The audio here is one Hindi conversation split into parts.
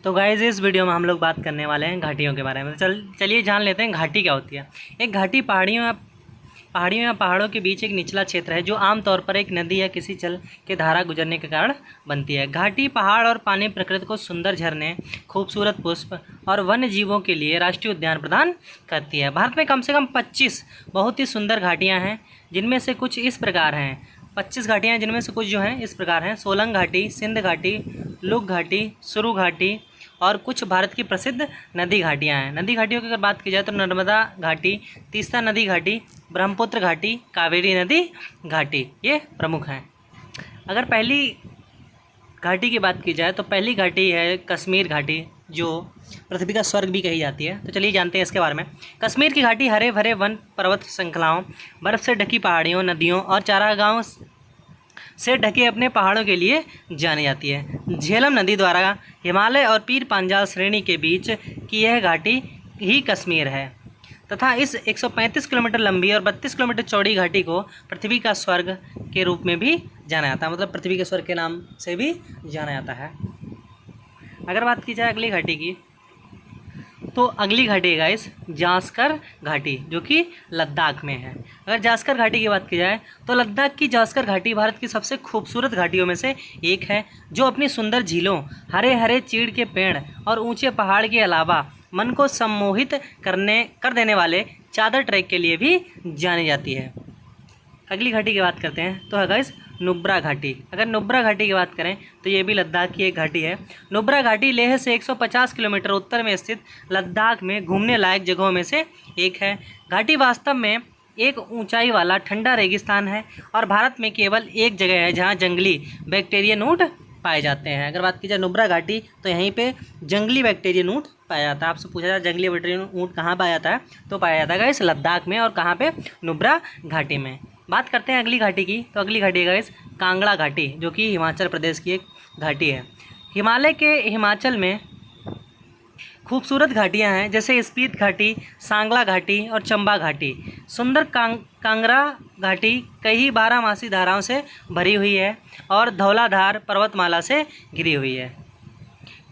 तो गाइस इस वीडियो में हम लोग बात करने वाले हैं घाटियों के बारे में। तो चलिए जान लेते हैं घाटी क्या होती है। एक घाटी पहाड़ियों या पहाड़ों के बीच एक निचला क्षेत्र है जो आमतौर पर एक नदी या किसी जल के धारा गुजरने के कारण बनती है। घाटी पहाड़ और पानी प्रकृति को सुंदर झरने, खूबसूरत पुष्प और वन्य जीवों के लिए राष्ट्रीय उद्यान प्रदान करती है। भारत में कम से कम 25 बहुत ही सुंदर घाटियाँ हैं, जिनमें से कुछ इस प्रकार हैं। 25 घाटियाँ हैं जिनमें से कुछ जो हैं इस प्रकार हैं: सोलंग घाटी, सिंध घाटी, लुग घाटी, सुरु घाटी और कुछ भारत की प्रसिद्ध नदी घाटियाँ हैं। नदी घाटियों की अगर बात की जाए तो नर्मदा घाटी, तीस्ता नदी घाटी, ब्रह्मपुत्र घाटी, कावेरी नदी घाटी, ये प्रमुख हैं। अगर पहली घाटी की बात की जाए तो पहली घाटी है कश्मीर घाटी, जो पृथ्वी का स्वर्ग भी कही जाती है। तो चलिए जानते हैं इसके बारे में। कश्मीर की घाटी हरे भरे वन पर्वत श्रृंखलाओं, बर्फ़ से ढकी पहाड़ियों, नदियों और चारागाहों से ढके अपने पहाड़ों के लिए जानी जाती है। झेलम नदी द्वारा हिमालय और पीर पांजाल श्रेणी के बीच की यह घाटी ही कश्मीर है तथा इस 135 किलोमीटर लंबी और 32 किलोमीटर चौड़ी घाटी को पृथ्वी का स्वर्ग के रूप में भी जाना जाता है, मतलब पृथ्वी के स्वर्ग के नाम से भी जाना जाता है। अगर बात की जाए अगली घाटी की, तो अगली घाटी है गाइस जास्कर घाटी, जो कि लद्दाख में है। अगर जास्कर घाटी की बात की जाए तो लद्दाख की जास्कर घाटी भारत की सबसे खूबसूरत घाटियों में से एक है, जो अपनी सुंदर झीलों, हरे हरे चीड़ के पेड़ और ऊंचे पहाड़ के अलावा मन को सम्मोहित कर देने वाले चादर ट्रैक के लिए भी जानी जाती है। अगली घाटी की बात करते हैं तो है गाइस नुब्रा घाटी। अगर नुब्रा घाटी की बात करें तो ये भी लद्दाख की एक घाटी है। नुब्रा घाटी लेह से 150 किलोमीटर उत्तर में स्थित लद्दाख में घूमने लायक जगहों में से एक है। घाटी वास्तव में एक ऊंचाई वाला ठंडा रेगिस्तान है और भारत में केवल एक जगह है जहां जंगली बैक्टीरियन ऊँट पाए जाते हैं। अगर बात की जाए नुब्रा घाटी तो यहीं पे जंगली बैक्टीरियन ऊँट पाया जाता है। आपसे पूछा जाए जंगली बैक्टीरियन ऊँट कहाँ पाया जाता है, तो पाया जाता है इस लद्दाख में और कहाँ पे, नुब्रा घाटी में। बात करते हैं अगली घाटी की, तो अगली घाटी है इस कांगड़ा घाटी, जो कि हिमाचल प्रदेश की एक घाटी है। हिमालय के हिमाचल में खूबसूरत घाटियां हैं जैसे स्पीत घाटी, सांगला घाटी और चंबा घाटी। सुंदर कांगड़ा घाटी कई बारहमासी धाराओं से भरी हुई है और धौलाधार पर्वतमाला से घिरी हुई है,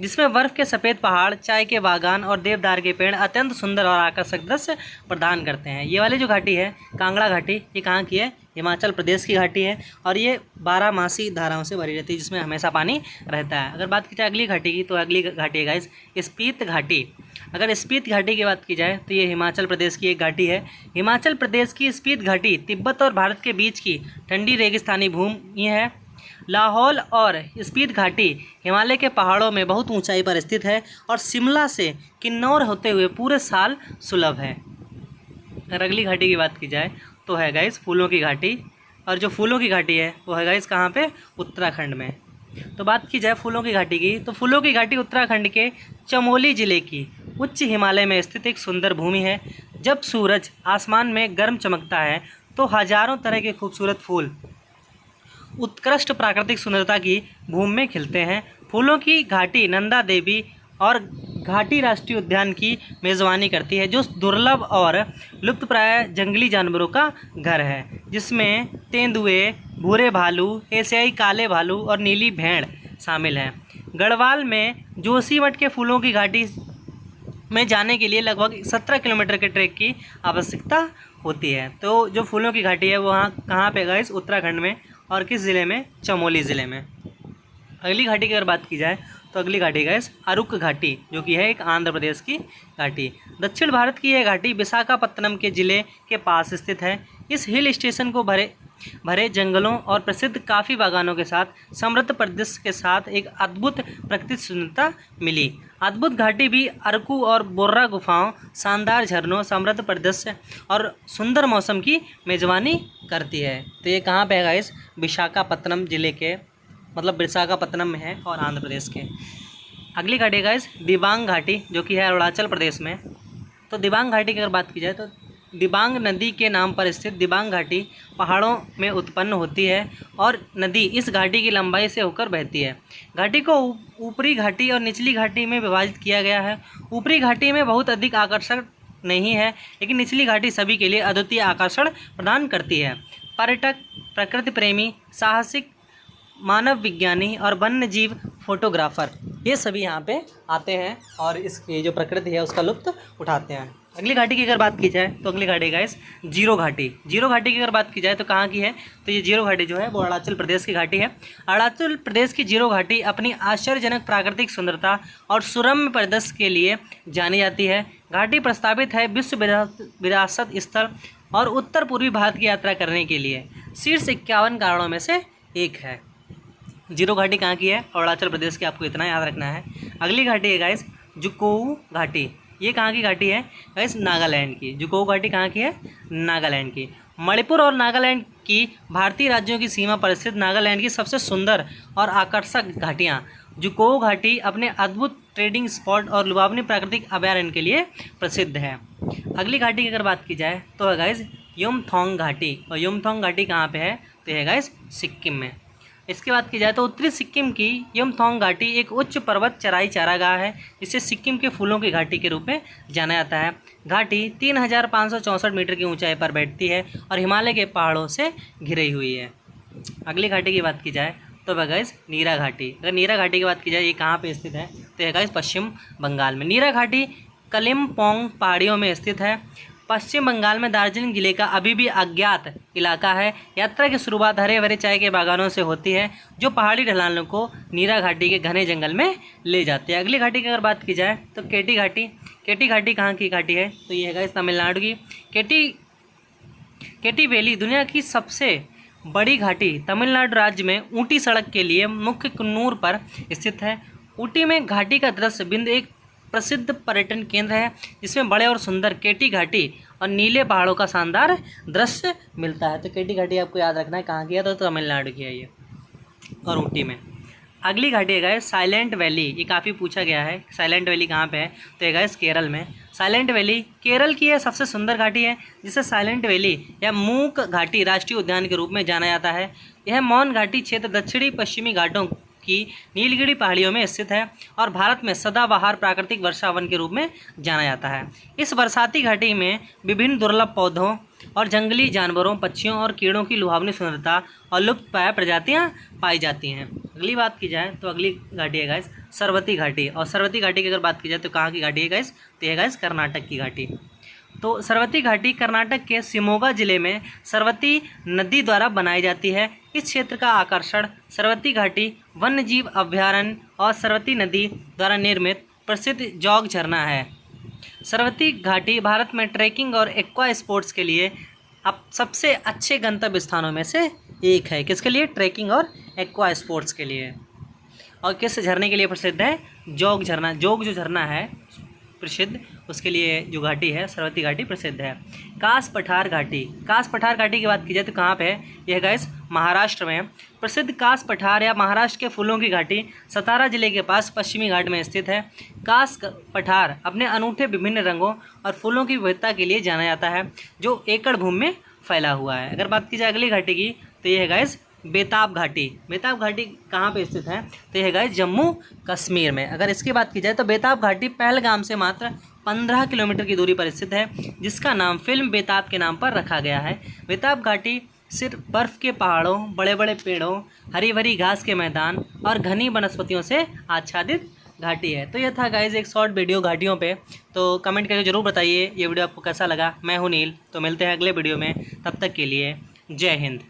जिसमें बर्फ़ के सफ़ेद पहाड़, चाय के बागान और देवदार के पेड़ अत्यंत सुंदर और आकर्षक दृश्य प्रदान करते हैं। ये वाली जो घाटी है कांगड़ा घाटी, ये कहाँ की है, हिमाचल प्रदेश की घाटी है और ये बारहमासी धाराओं से भरी रहती है, जिसमें हमेशा पानी रहता है। अगर बात की जाए अगली घाटी की, तो अगली घाटी है गाइस स्पीत घाटी। अगर स्पीत घाटी की बात की जाए तो ये हिमाचल प्रदेश की एक घाटी है। हिमाचल प्रदेश की स्पीत घाटी तिब्बत और भारत के बीच की ठंडी रेगिस्तानी भूमि है। लाहौल और स्पीत घाटी हिमालय के पहाड़ों में बहुत ऊंचाई पर स्थित है और शिमला से किन्नौर होते हुए पूरे साल सुलभ है। अगर अगली घाटी की बात की जाए तो है गाइस फूलों की घाटी, और जो फूलों की घाटी है वो है गाइस कहाँ पे, उत्तराखंड में। तो बात की जाए फूलों की घाटी की, तो फूलों की घाटी उत्तराखंड के चमोली जिले की उच्च हिमालय में स्थित एक सुंदर भूमि है। जब सूरज आसमान में गर्म चमकता है तो हजारों तरह के खूबसूरत फूल उत्कृष्ट प्राकृतिक सुंदरता की भूमि में खिलते हैं। फूलों की घाटी नंदा देवी और घाटी राष्ट्रीय उद्यान की मेज़बानी करती है, जो दुर्लभ और लुप्तप्राय जंगली जानवरों का घर है, जिसमें तेंदुए, भूरे भालू, एशियाई काले भालू और नीली भेड़ शामिल हैं। गढ़वाल में जोशीमठ के फूलों की घाटी में जाने के लिए लगभग 17 किलोमीटर के ट्रैक की आवश्यकता होती है। तो जो फूलों की घाटी है वो वहाँ कहाँ पे गाइस, उत्तराखंड में, और किस ज़िले में, चमोली ज़िले में। अगली घाटी की अगर बात की जाए तो अगली घाटी गाइस अरुक घाटी, जो कि है एक आंध्र प्रदेश की घाटी। दक्षिण भारत की यह घाटी विशाखापत्तनम के ज़िले के पास स्थित है। इस हिल स्टेशन को भरे जंगलों और प्रसिद्ध काफ़ी बागानों के साथ समृद्ध परिदृश्य के साथ एक अद्भुत प्राकृतिक सुंदरता मिली। अद्भुत घाटी भी अरकू और बोर्रा गुफाओं, शानदार झरनों, समृद्ध परिदृश्य और सुंदर मौसम की मेज़बानी करती है। तो ये कहाँ पे है गाइस, विशाखापत्तनम जिले के, मतलब विशाखापत्तनम में है और आंध्र प्रदेश के। अगली घाटी है गाइस दिबांग घाटी, जो कि है अरुणाचल प्रदेश में। तो दिबांग घाटी की अगर बात की जाए तो दिबांग नदी के नाम पर स्थित दिबांग घाटी पहाड़ों में उत्पन्न होती है और नदी इस घाटी की लंबाई से होकर बहती है। घाटी को ऊपरी घाटी और निचली घाटी में विभाजित किया गया है। ऊपरी घाटी में बहुत अधिक आकर्षण नहीं है, लेकिन निचली घाटी सभी के लिए अद्वितीय आकर्षण प्रदान करती है। पर्यटक, प्रकृति प्रेमी, साहसिक, मानव विज्ञानी और वन्य जीव फोटोग्राफर ये सभी यहाँ पे आते हैं और इस ये जो प्रकृति है उसका लुत्फ उठाते हैं। अगली घाटी की अगर बात की जाए तो अगली घाटी गाइस जीरो घाटी। जीरो घाटी की अगर बात की जाए तो कहाँ की है, तो ये जीरो घाटी जो है वो अरुणाचल प्रदेश की घाटी है। अरुणाचल प्रदेश की जीरो घाटी अपनी आश्चर्यजनक प्राकृतिक सुंदरता और सुरम्य परिदृश्य के लिए जानी जाती है। घाटी प्रस्तावित है विश्व विरासत स्थल और उत्तर पूर्वी भारत की यात्रा करने के लिए शीर्ष 51 कारणों में से एक है। जीरो घाटी कहाँ की है, अरुणाचल प्रदेश की, आपको इतना याद रखना है। अगली घाटी है गाइस जुकोऊ घाटी। ये कहाँ की घाटी है गाइस, नागालैंड की। जुकोऊ घाटी कहाँ की है, नागालैंड की। मणिपुर और नागालैंड की भारतीय राज्यों की सीमा पर स्थित नागालैंड की सबसे सुंदर और आकर्षक घाटियाँ। जुकोऊ घाटी अपने अद्भुत ट्रेडिंग स्पॉट और लुभावनी प्राकृतिक अभयारण्य के लिए प्रसिद्ध है। अगली घाटी की अगर बात की जाए तो है गाइस युमथांग घाटी। और युमथांग घाटी कहाँ पे है, तो है गाइस सिक्किम में। इसके बात की जाए तो उत्तरी सिक्किम की युमथांग घाटी एक उच्च पर्वत चराई चारागाह है जिसे सिक्किम के फूलों की घाटी के रूप में जाना जाता है। घाटी 3564 मीटर की ऊंचाई पर बैठती है और हिमालय के पहाड़ों से घिरी हुई है। अगली घाटी की बात की जाए तो वह गाइस नीरा घाटी। अगर नीरा घाटी की बात की जाए ये कहाँ पे स्थित है, तो यह गाइस पश्चिम बंगाल में। नीरा घाटी कलिम्पोंग पहाड़ियों में स्थित है। पश्चिम बंगाल में दार्जिलिंग जिले का अभी भी अज्ञात इलाका है। यात्रा की शुरुआत हरे भरे चाय के बागानों से होती है जो पहाड़ी ढलानों को नीरा घाटी के घने जंगल में ले जाते हैं। अगली घाटी की अगर बात की जाए तो केटी घाटी। केटी घाटी कहाँ की घाटी है, तो ये है तमिलनाडु की। केटी वैली दुनिया की सबसे बड़ी घाटी तमिलनाडु राज्य में ऊटी सड़क के लिए मुख्य कुन्नूर पर स्थित है। ऊटी में घाटी का दृश्य बिंदु एक प्रसिद्ध पर्यटन केंद्र है जिसमें बड़े और सुंदर केटी घाटी और नीले पहाड़ों का शानदार दृश्य मिलता है। तो केटी घाटी आपको याद रखना है कहाँ की है, तो तमिलनाडु की है ये, और ऊटी में। अगली घाटी है गाइस साइलेंट वैली। ये काफ़ी पूछा गया है साइलेंट वैली कहाँ पे है, तो है गाइस केरल में। साइलेंट वैली केरल की यह सबसे सुंदर घाटी है जिसे साइलेंट वैली या मूक घाटी राष्ट्रीय उद्यान के रूप में जाना जाता है। यह मौन घाटी क्षेत्र दक्षिणी पश्चिमी घाटों की नीलगिरी पहाड़ियों में स्थित है और भारत में सदाबहार प्राकृतिक वर्षावन के रूप में जाना जाता है। इस बरसाती घाटी में विभिन्न दुर्लभ पौधों और जंगली जानवरों, पक्षियों और कीड़ों की लुभावनी सुंदरता और लुप्तप्राय प्रजातियां पाई जाती हैं। अगली बात की जाए तो अगली घाटी है गाइस सरवती घाटी। और सरवती घाटी की अगर बात की जाए तो कहाँ की घाटी है गाइस, तो है गाइस कर्नाटक की घाटी। तो सरवती घाटी कर्नाटक के शिमोगा जिले में सरवती नदी द्वारा बनाई जाती है। इस क्षेत्र का आकर्षण सरवती घाटी वन्यजीव अभयारण्य और सरवती नदी द्वारा निर्मित प्रसिद्ध जौग झरना है। सरवती घाटी भारत में ट्रैकिंग और एक्वा स्पोर्ट्स के लिए अब सबसे अच्छे गंतव्य स्थानों में से एक है। किसके लिए, ट्रैकिंग और एक्वा स्पोर्ट्स के लिए। और किस झरने के लिए प्रसिद्ध है, जौग झरना। जौग जो झरना है प्रसिद्ध, उसके लिए जो घाटी है सरवती घाटी प्रसिद्ध है। कास पठार घाटी। कास पठार घाटी की बात की जाए तो कहाँ पे है, यह गाइस महाराष्ट्र में। प्रसिद्ध कास पठार या महाराष्ट्र के फूलों की घाटी सतारा जिले के पास पश्चिमी घाट में स्थित है। कास पठार अपने अनूठे विभिन्न रंगों और फूलों की विविधता के लिए जाना जाता है जो एकड़ भूमि में फैला हुआ है। अगर बात की जाए अगली घाटी की तो यह है गाइस बेताब घाटी। बेताब घाटी कहाँ पे स्थित है, तो यह गाइस जम्मू कश्मीर में। अगर इसकी बात की जाए तो बेताब घाटी पहलगाम से मात्र 15 किलोमीटर की दूरी पर स्थित है जिसका नाम फिल्म बेताब के नाम पर रखा गया है। बेताब घाटी सिर्फ बर्फ़ के पहाड़ों, बड़े बड़े पेड़ों, हरी भरी घास के मैदान और घनी वनस्पतियों से आच्छादित घाटी है। तो यह था गाइस एक शॉर्ट वीडियो घाटियों पे। तो कमेंट करके ज़रूर बताइए ये वीडियो आपको कैसा लगा। मैं हूँ नील, तो मिलते हैं अगले वीडियो में, तब तक के लिए जय हिंद।